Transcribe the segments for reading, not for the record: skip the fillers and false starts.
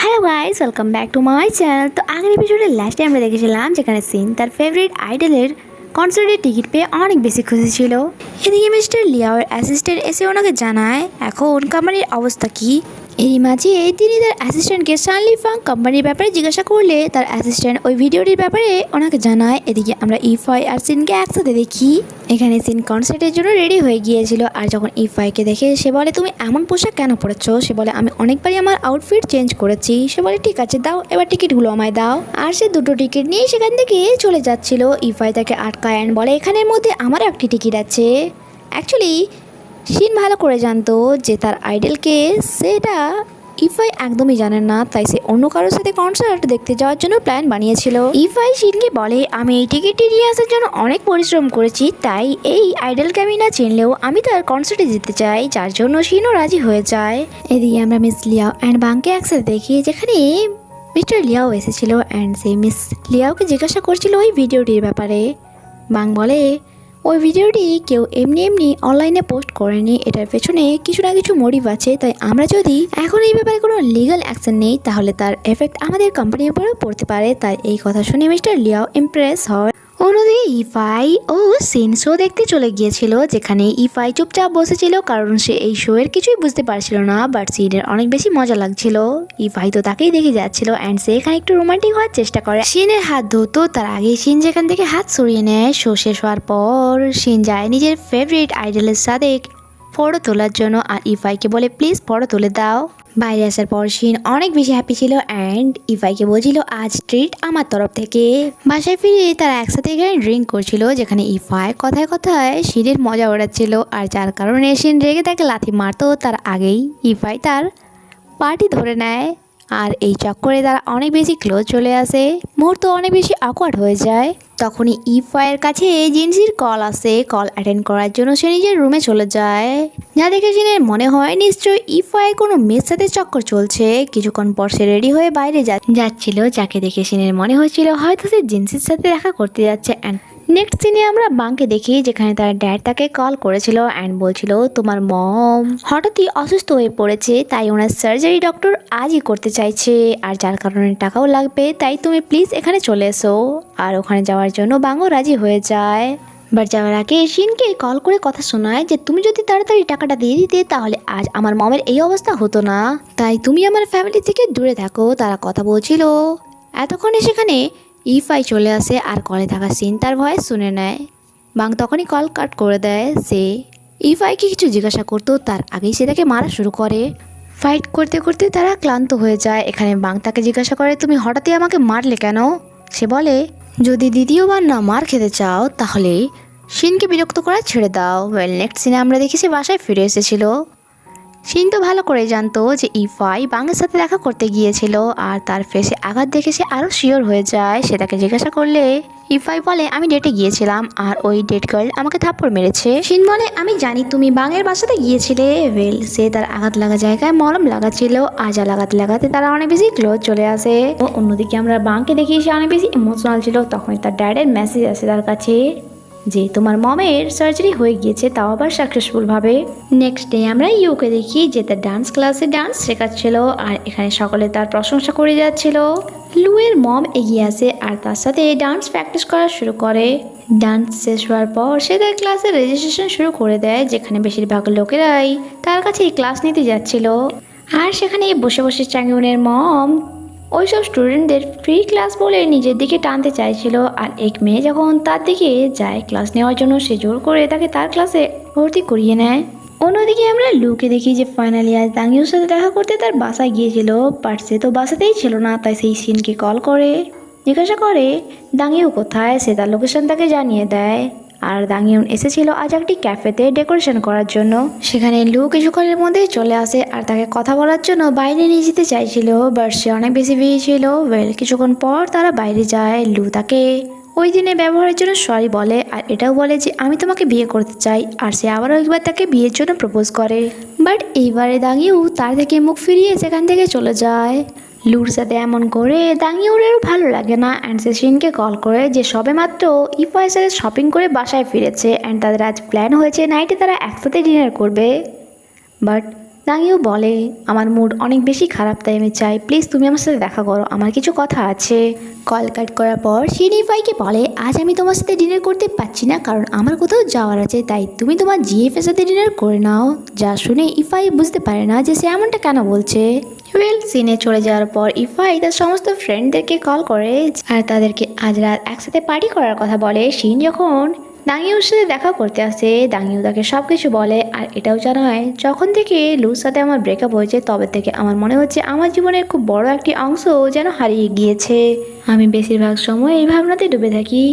Hello guys, welcome back to my channel. তো আগের এপিসোডে লাস্টে আমরা দেখেছিলাম যেখানে সিন তার ফেভারিট আইডলের কনসার্টের টিকিট পেয়ে অনেক বেশি খুশি ছিল। এদিকে মিস্টার লিয়াওয়ের অ্যাসিস্ট্যান্ট এসে ওনাকে জানায় এখন কোম্পানির অবস্থা কী। এরই মাঝে তিনি তার অ্যাসিস্ট্যান্টকে শানলি ফাং কোম্পানির ব্যাপারে জিজ্ঞাসা করলে তার অ্যাসিস্ট্যান্ট ওই ভিডিওটির ব্যাপারে ওনাকে জানায়। এদিকে আমরা ইফাই আর সিনকে একসাথে দেখি। এখানে সিন কনসার্টের জন্য রেডি হয়ে গিয়েছিল, আর যখন ইফাইকে দেখে সে বলে তুমি এমন পোশাক কেন পরেছো। সে বলে আমি অনেকবারই আমার আউটফিট চেঞ্জ করেছি। সে বলে ঠিক আছে দাও, এবার টিকিটগুলো আমায় দাও। আর সে দুটো টিকিট নিয়ে সেখান থেকে চলে যাচ্ছিল। ইফাই তাকে আটকায় অ্যান্ড বলে এখানের মধ্যে আমারও একটি টিকিট আছে। অ্যাকচুয়ালি শিন ভালো করে জানতো যে তার আইডলকে সেটা ইফাই একদমই জানেন না, তাই সে অন্য কারোর সাথে কনসার্ট দেখতে যাওয়ার জন্য প্ল্যান বানিয়েছিল। ইফাই শিনকে বলে আমি এই টিকিটটি নিয়ে আসার জন্য অনেক পরিশ্রম করেছি, তাই এই আইডলকে আমি না চিনলেও আমি তার কনসার্টে যেতে চাই, যার জন্য শিনও রাজি হয়ে যায়। এদিকে আমরা মিস লিয়াও অ্যান্ড বাংকে একসাথে দেখি যেখানে মিস্টার লিয়াও এসেছিল অ্যান্ড সেই মিস লিয়াওকে জিজ্ঞাসা করছিল ওই ভিডিওটির ব্যাপারে। বাং বলে ওই ভিডিওটি কেউ এমনি এমনি অনলাইনে পোস্ট করেনি, এটার পেছনে কিছু না কিছু মোটিভ আছে। তাই আমরা যদি এখন এই ব্যাপারে কোনো লিগ্যাল অ্যাকশন নেই তাহলে তার এফেক্ট আমাদের কোম্পানির উপরেও পড়তে পারে। তাই এই কথা শুনে মিস্টার লিয়াও ইমপ্রেস হয়। অন্যদিকে ইফাই ও সিন শো দেখতে চলে গিয়েছিল, যেখানে ইফাই চুপচাপ বসেছিল কারণ সে এই শো এর কিছুই বুঝতে পারছিল না, বাট সিনের অনেক বেশি মজা লাগছিল। ইফাই তো তাকেই দেখে যাচ্ছিল অ্যান্ড সে এখানে একটু রোমান্টিক হওয়ার চেষ্টা করে। সিনের হাত ধরতো, তার আগে সিন যেখান থেকে হাত সরিয়ে নেয়। শো শেষ হওয়ার পর সিন যায় নিজের ফেভারিট আইডলের সাথে ফটো তোলার জন্য, আর ইফাইকে বলে প্লিজ ফটো তুলে দাও। বাইরে আসার পর শিন অনেক বেশি হ্যাপি ছিল অ্যান্ড ইফাইকে বলছিল আজ ট্রিট আমার তরফ থেকে। বাসায় ফিরে তারা একসাথে এখানে ড্রিঙ্ক করছিল, যেখানে ইফাই কথায় কথায় শিনের মজা ওড়াচ্ছিল, আর যার কারণে শিন রেগে তাকে লাথি মারতো তার আগেই ইফাই তার পার্টি ধরে নেয়। আর এই চক্করে তারা অনেক বেশি ক্লোজ চলে আসে, মুহূর্ত অনেক বেশি অকওয়ার্ড হয়ে যায়। তখনই ইফাইয়ের কাছে জিনসির কল আসে। কল অ্যাটেন্ড করার জন্য সে নিজের রুমে চলে যায়, যা দেখে সিনের মনে হয় নিশ্চয়ই ইফাইয়ের কোনো মেয়ের সাথে চক্কর চলছে। কিছুক্ষণ পর সে রেডি হয়ে বাইরে যাচ্ছিল, যাকে দেখে সিনের মনে হচ্ছিল হয়তো সে জিনসির সাথে দেখা করতে যাচ্ছে। অ্যান্ড নেক্সট সিনে আমরা বাংকে দেখি যেখানে তার ড্যাড তাকে কল করেছিল অ্যান্ড বলছিল তোমার মম হঠাৎই অসুস্থ হয়ে পড়েছে, তাই ওনার সার্জারি ডক্টর আজই করতে চাইছে, আর যার কারণে টাকাও লাগবে, তাই তুমি প্লিজ এখানে চলে এসো। আর ওখানে যাওয়ার জন্য বাংও রাজি হয়ে যায়। বাট যাওয়ার আগে শিনকে কল করে কথা শোনায় যে তুমি যদি তাড়াতাড়ি টাকাটা দিয়ে দিতে তাহলে আজ আমার মমের এই অবস্থা হতো না, তাই তুমি আমার ফ্যামিলি থেকে দূরে থাকো। তারা কথা বলছিল, এতক্ষণে সেখানে ইফাই চলে আসে আর কলে থাকা সিন তার ভয়েস শুনে নেয়। বাং তখনই কল কাট করে দেয়। সে ইফাইকে কিছু জিজ্ঞাসা করতো তার আগেই সে তাকে মারা শুরু করে। ফাইট করতে করতে তারা ক্লান্ত হয়ে যায়। এখানে বাং তাকে জিজ্ঞাসা করে তুমি হঠাৎই আমাকে মারলে কেন। সে বলে যদি দ্বিতীয়বার না মার খেতে চাও তাহলে শিনকে বিরক্ত করা ছেড়ে দাও। নেক্সট সিনে আমরা দেখি সে বাসায় ফিরে এসেছিল। শিন তো ভালো করে জানতো যে ইফাই বাংয়ের সাথে দেখা করতে গিয়েছিল, আর তার ফেসে আঘাত দেখে সে আরও শিওর হয়ে যায়। সে তাকে জিজ্ঞাসা করলে ইফাই বলে আমি ডেটে গিয়েছিলাম আর ওই ডেট গার্ল আমাকে থাপ্পড় মেরেছে। শিন বলে আমি জানি তুমি বাংয়ের বাসাতে গিয়েছিলে। সে তার আঘাত লাগা জায়গায় মলম লাগাচ্ছিল, আর যা লাগাতে লাগাতে তারা অনেক বেশি ক্লোজ চলে আসে। ও অন্যদিকে আমরা বাংকে দেখি সে অনেক বেশি ইমোশনাল ছিল। তখনই তার ড্যাডের মেসেজ আসে তার কাছে যে তোমার মমের সার্জারি হয়ে গিয়েছে, তাও আবার সাকসেসফুলভাবে। নেক্সট ডে আমরা ইউকে দেখি যে তার ডান্স ক্লাসে ডান্স শেখাচ্ছিল, আর এখানে সকলে তার প্রশংসা করে যাচ্ছিল। লুয়ের মম এগিয়ে আসে আর তার সাথে ডান্স প্র্যাকটিস করা শুরু করে। ডান্স শেষ হওয়ার পর সে তার ক্লাসের রেজিস্ট্রেশন শুরু করে দেয়, যেখানে বেশিরভাগ লোকেরাই তার কাছে এই ক্লাস নিতে যাচ্ছিল। আর সেখানে বসে বসে চ্যাংউনের মম ওইসব স্টুডেন্টদের ফ্রি ক্লাস বলে নিজের দিকে টানতে চাইছিল। আর এক মেয়ে যখন তার দিকে যায় ক্লাস নেওয়ার জন্য, সে জোর করে তাকে তার ক্লাসে ভর্তি করিয়ে নেয়। অন্যদিকে আমরা লুকে দেখি যে ফাইনালি আজ দাঙ্গিউর সাথে দেখা করতে তার বাসায় গিয়েছিল, বাট সে তো বাসাতেই ছিল না। তাই সেই সিনকে কল করে জিজ্ঞাসা করে দাঙ্গিউ কোথায়। সে তার লোকেশন তাকে জানিয়ে দেয়। আর দাঙ্গিউন এসেছিল আজ একটি ক্যাফেতে ডেকোরেশন করার জন্য। সেখানে লু কিছুক্ষণের মধ্যে চলে আসে আর তাকে কথা বলার জন্য বাইরে নিয়ে যেতে চাইছিল, বাট সে অনেক বেশি বিজি ছিল। কিছুক্ষণ পর তারা বাইরে যায়। লু তাকে ওই দিনে ব্যবহারের জন্য সরি বলে, আর এটাও বলে যে আমি তোমাকে বিয়ে করতে চাই। আর সে আবারও একবার তাকে বিয়ের জন্য প্রপোজ করে, বাট এইবারে দাঙ্গিউ তার থেকে মুখ ফিরিয়ে সেখান থেকে চলে যায়। লুর সাথে এমন করে দাঙ্গিউরেরও ভালো লাগে না, অ্যান্ড সে শিনকে কল করে যে সবে মাত্র ইফাইয়ের সাথে শপিং করে বাসায় ফিরেছে অ্যান্ড তাদের আজ প্ল্যান হয়েছে নাইটে তারা একসাথে ডিনার করবে। বাট দাঙিও বলে আমার মুড অনেক বেশি খারাপ, তাই আমি চাই প্লিজ তুমি আমার সাথে দেখা করো, আমার কিছু কথা আছে। কল কাট করার পর শিন ইফাইকে বলে আজ আমি তোমার সাথে ডিনার করতে পারছি না, কারণ আমার কোথাও যাওয়ার আছে, তাই তুমি তোমার জিএফ এর সাথে ডিনার করে নাও। যা শুনে ইফাই বুঝতে পারে না যে সে এমনটা কেন বলছে। ওয়েল, সিনে চলে যাওয়ার পর ইফাই তার সমস্ত ফ্রেন্ডদেরকে কল করে আর তাদেরকে আজ রাত একসাথে পার্টি করার কথা বলে। শিন যখন দাঙিউর সাথে দেখা করতে আসে, দাঙিউ তাকে সব কিছু বলে আর এটাও জানায় যখন থেকে লুর সাথে আমার ব্রেকআপ হয়েছে তবে থেকে আমার মনে হচ্ছে আমার জীবনের খুব বড় একটি অংশ যেন হারিয়ে গিয়েছে। আমি বেশিরভাগ সময় এই ভাবনাতে ডুবে থাকি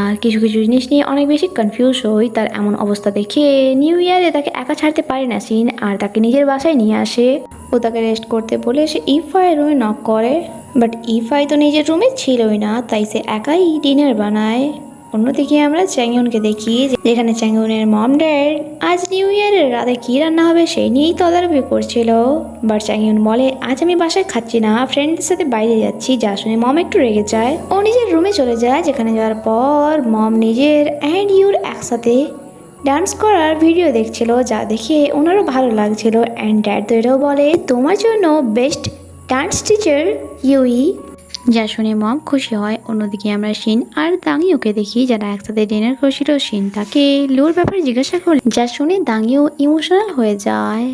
আর কিছু কিছু জিনিস নিয়ে অনেক বেশি কনফিউজ হই। তার এমন অবস্থা দেখে নিউ ইয়ারে তাকে একা ছাড়তে পারে না সিন আর তাকে নিজের বাসায় নিয়ে আসে। ও তাকে রেস্ট করতে বলে সে ইফাইয়ের রুমে নক করে, বাট ইফাই তো নিজের রুমে ছিলই না, তাই সে একাই ডিনার বানায়। অন্যদিকে আমরা চ্যাংয়নকে দেখি যেখানে চ্যাংয়নের মম ড্যাড আজ নিউ ইয়ারের রাতে কী রান্না হবে সেই নিয়েই তদারকি করছিল। বাট চ্যাংয়ন বলে আজ আমি বাসায় খাচ্ছি না, ফ্রেন্ডদের সাথে বাইরে যাচ্ছি। যা শুনে মম একটু রেগে যায়। ও নিজের রুমে চলে যায়, যেখানে যাওয়ার পর মম নিজের অ্যান্ড ইউর একসাথে ডান্স করার ভিডিও দেখছিল, যা দেখে ওনারও ভালো লাগছিল। অ্যান্ড ড্যাড তো এটাও বলে তোমার জন্য বেস্ট ডান্স টিচার ইউই। যা শুনে মম খুশি হয়। অন্যদিকে আমরা শিন আর দাঙিওকে দেখি যারা একসাথে ডিনার করছিল। শিন তাকে লুর ব্যাপারে জিজ্ঞাসা করল, যা শুনে দাঙিও ইমোশনাল হয়ে যায়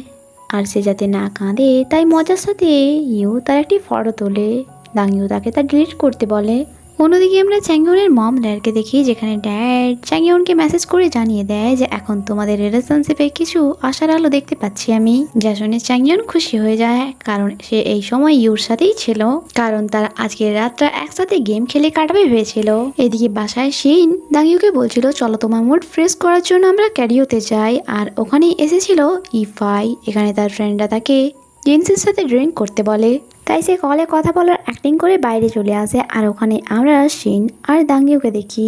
আর সে যাতে না কাঁদে তাই মজার সাথে ইউ তার একটি ফটো তোলে। দাঙিও তাকে তা ডিলিট করতে বলে। অন্যদিকে আমরা চ্যাংয়নের মম ড্যাডকে দেখি যেখানে ড্যাড চ্যাংয়নকে মেসেজ করে জানিয়ে দেয় যে এখন তোমাদের রিলেশনশিপে কিছু আশার আলো দেখতে পাচ্ছি আমি। যা শুনে চ্যাংয়ন খুশি হয়ে যায় কারণ সে এই সময় ইউর সাথেই ছিল, কারণ তার আজকের রাতটা একসাথে গেম খেলে কাটাবে ভেবেছিল। এদিকে বাসায় শিন দাঙিউকে বলছিল চলো তোমার মুড ফ্রেশ করার জন্য আমরা ক্যারিওতে যাই, আর ওখানেই এসেছিল ইফাই। এখানে তার ফ্রেন্ডরা তাকে জিন্সের সাথে ড্রিঙ্ক করতে বলে, তাই সে কলে কথা বলার অ্যাক্টিং করে বাইরে চলে আসে। আর ওখানে আমরা শিন আর দাঙ্গিউকে দেখি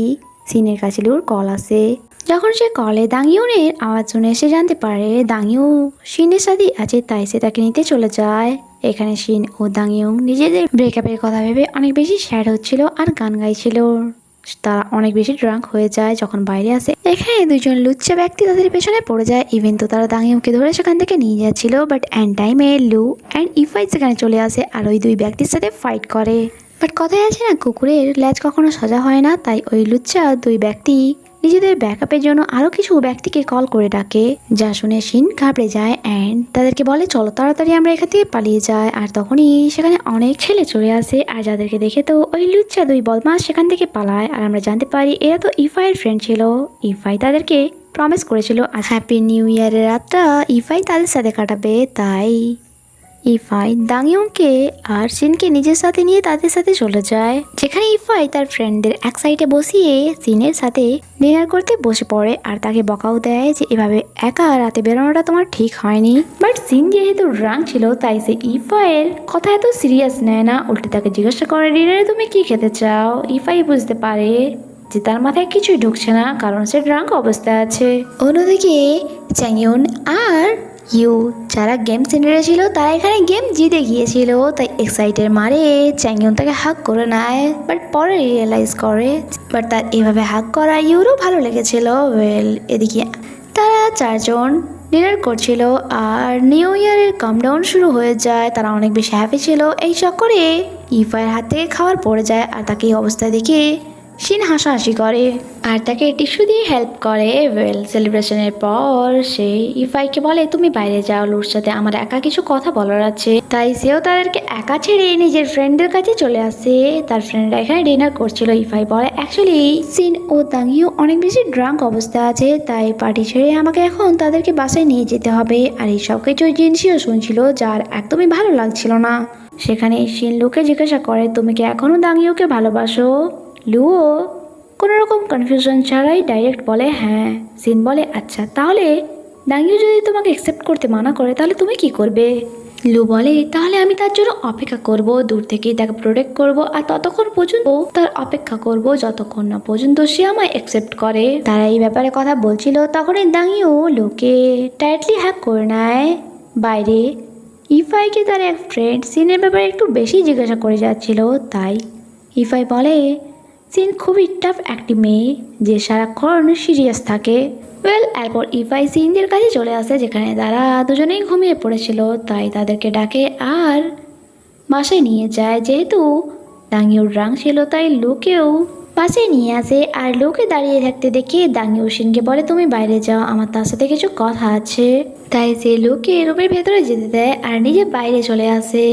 সিনের কাছে লুর কল আসে। যখন সে কলে দাঙ্গিউনের আওয়াজ শুনে সে জানতে পারে দাঙ্গিউ শিনের সাথেই আছে, তাই সে তাকে নিতে চলে যায়। এখানে শিন ও দাঙ্গিউ নিজেদের ব্রেকআপের কথা ভেবে অনেক বেশি স্যাড হচ্ছিল আর গান গাইছিল। তারা অনেক বেশি ড্রাঙ্ক হয়ে যায় যখন বাইরে আসে। এখানে দুজন লুচ্চা ব্যক্তি তাদের পেছনে পড়ে যায়। ইভেন তো তারা দাঙ্গিউকে ধরে সেখান থেকে নিয়ে যাচ্ছিল, বাট এন্ড টাইমে লু অ্যান্ড ইফাই সেখানে চলে আসে আর ওই দুই ব্যক্তির সাথে ফাইট করে। বাট কথায় আছে না কুকুরের ল্যাজ কখনো সোজা হয় না, তাই ওই লুচ্চা দুই ব্যক্তি নিজেদের ব্যাকআপের জন্য আরও কিছু ব্যক্তিকে কল করে ডাকে। যা শুনে শিন ঘাবড়ে যায় অ্যান্ড তাদেরকে বলে চলো তাড়াতাড়ি আমরা এখান থেকে পালিয়ে যাই। আর তখনই সেখানে অনেক ছেলে চলে আসে আর যাদেরকে দেখে তো ওই লুচ্চা দুই বদমাস সেখান থেকে পালায়। আর আমরা জানতে পারি এরা তো ইফাইয়ের ফ্রেন্ড ছিল। ইফাই তাদেরকে প্রমিস করেছিল আজ হ্যাপি নিউ ইয়ারের রাতটা ইফাই তাদের সাথে কাটাবে, তাই ইফাই দাঙ্গিউকে আর সিনকে নিজের সাথে নিয়ে তাদের সাথে চলে যায়, যেখানে ইফাই তার ফ্রেন্ডদের এক সাইডে বসিয়ে সিনের সাথে ডিনার করতে বসে পড়ে আর তাকে বকাও দেয় যে এভাবে একা রাতে বেরোনোটা তোমার ঠিক হয়নি। বাট সিন যেহেতু ড্রাঙ্ক ছিল তাই সে ইফাইয়ের কথা এত সিরিয়াস নেয় না, উল্টে তাকে জিজ্ঞাসা করে ডিনারে তুমি কি খেতে চাও। ইফাই বুঝতে পারে যে তার মাথায় কিছুই ঢুকছে না কারণ সে ড্রাঙ্ক অবস্থায় আছে। অন্যদিকে চ্যাংয়ন আর ইউ যারা গেম সেন্টারে ছিল তারা এখানে গেম জিতে গিয়েছিল, তাই এক্সাইটের মারে চ্যাংয়ন তাকে হাগ করে নেয়। বাট পরে রিয়েলাইজ করে বাট তার এভাবে হাগ করা ইউরও ভালো লেগেছিল। ওয়েল, এদিকে তারা চারজন ডিনার করছিল আর নিউ ইয়ারের কামডাউন শুরু হয়ে যায়। তারা অনেক বেশি হ্যাপি ছিল। এই চক্করে ইফাইয়ের হাত থেকে খাবার পড়ে যায় আর তাকে এই অবস্থায় দেখে শিন হাসাহাসি করে আর তাকে টিস্যু দিয়ে হেল্প করে। ওয়েল, সেলিব্রেশনের পর সে ইফাইকে বলে তুমি বাইরে যাও, লুর সাথে আমার একা কিছু কথা বলার আছে। তাই সেও তাদেরকে একা ছেড়ে নিজের ফ্রেন্ডদের কাছে চলে আসে। তার ফ্রেন্ডরা এখানে ডিনার করছিল। ইফাই বলে অ্যাকচুয়ালি সিন ও দাঙ্গিউ অনেক বেশি ড্রাঙ্ক অবস্থা আছে, তাই পার্টি ছেড়ে আমাকে এখন তাদেরকে বাসায় নিয়ে যেতে হবে। আর এই সব কিছু জিনিসও শুনছিল যার একদমই ভালো লাগছিল না। সেখানে শিন লুকে জিজ্ঞাসা করে তুমি কি এখনো দাঙ্গিউকে ভালোবাসো। লুও কোনো রকম কনফিউশন ছাড়াই ডাইরেক্ট বলে হ্যাঁ। সিন বলে আচ্ছা তাহলে দাঙ্গিউ যদি তোমাকে অ্যাকসেপ্ট করতে মানা করে তাহলে তুমি কি করবে। লু বলে তাহলে আমি তার জন্য অপেক্ষা করব, দূর থেকেই তাকে প্রোটেক্ট করব আর ততক্ষণ পর্যন্ত তার অপেক্ষা করব যতক্ষণ না পর্যন্ত সে আমায় অ্যাকসেপ্ট করে। তারা এই ব্যাপারে কথা বলছিল তখনই দাঙ্গিউ লুকে টাইটলি হ্যাক করে নেয়। বাইরে ইফাইকে তার এক ফ্রেন্ড সিনের ব্যাপারে একটু বেশি জিজ্ঞাসা করে যাচ্ছিল, তাই ইফাই বলে সিন খুবই টাফ একটি মেয়ে যে সারাক্ষণ সিরিয়াস থাকে। এরপর ইফাই সিনদের কাছে চলে আসে, যেখানে তারা দুজনেই ঘুমিয়ে পড়েছিল। তাই তাদেরকে ডাকে আর বাসায় নিয়ে যায়। যেহেতু দাঙ্গিউর রাং ছিল তাই লোকেও পাশে নিয়ে আসে। আর লোকে দাঁড়িয়ে থাকতে দেখে দাঙ্গিউ সিনকে বলে, তুমি বাইরে যাও, আমার তার সাথে কিছু কথা আছে। তাই সে লোকে রুমের ভেতরে যেতে দেয় আর নিজে বাইরে চলে আসে।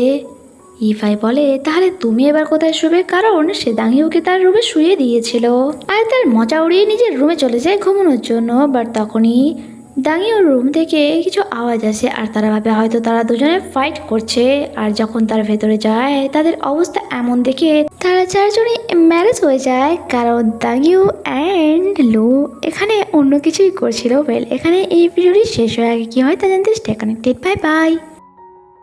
ইফাই বলে, তাহলে তুমি এবার কোথায় শুবে? কারণ সে দাঙ্গিউকে তার রুমে শুয়ে দিয়েছিল। আর তার মজা উড়িয়ে নিজের রুমে চলে যায় ঘুমানোর জন্য। বাট তখনই দাঙ্গিউর রুম থেকে কিছু আওয়াজ আসে আর তারা ভাবে হয়তো তারা দুজনে ফাইট করছে। আর যখন তার ভেতরে যায় তাদের অবস্থা এমন দেখে তারা চারজনই ম্যারেজ হয়ে যায়। কারণ দাঙ্গিউ অ্যান্ড লো এখানে অন্য কিছুই করছিল। এখানে এই ভিডিওটি শেষ হয়ে আগে কি হয় তা জানতে স্টে কানেক্টেড। Bye bye.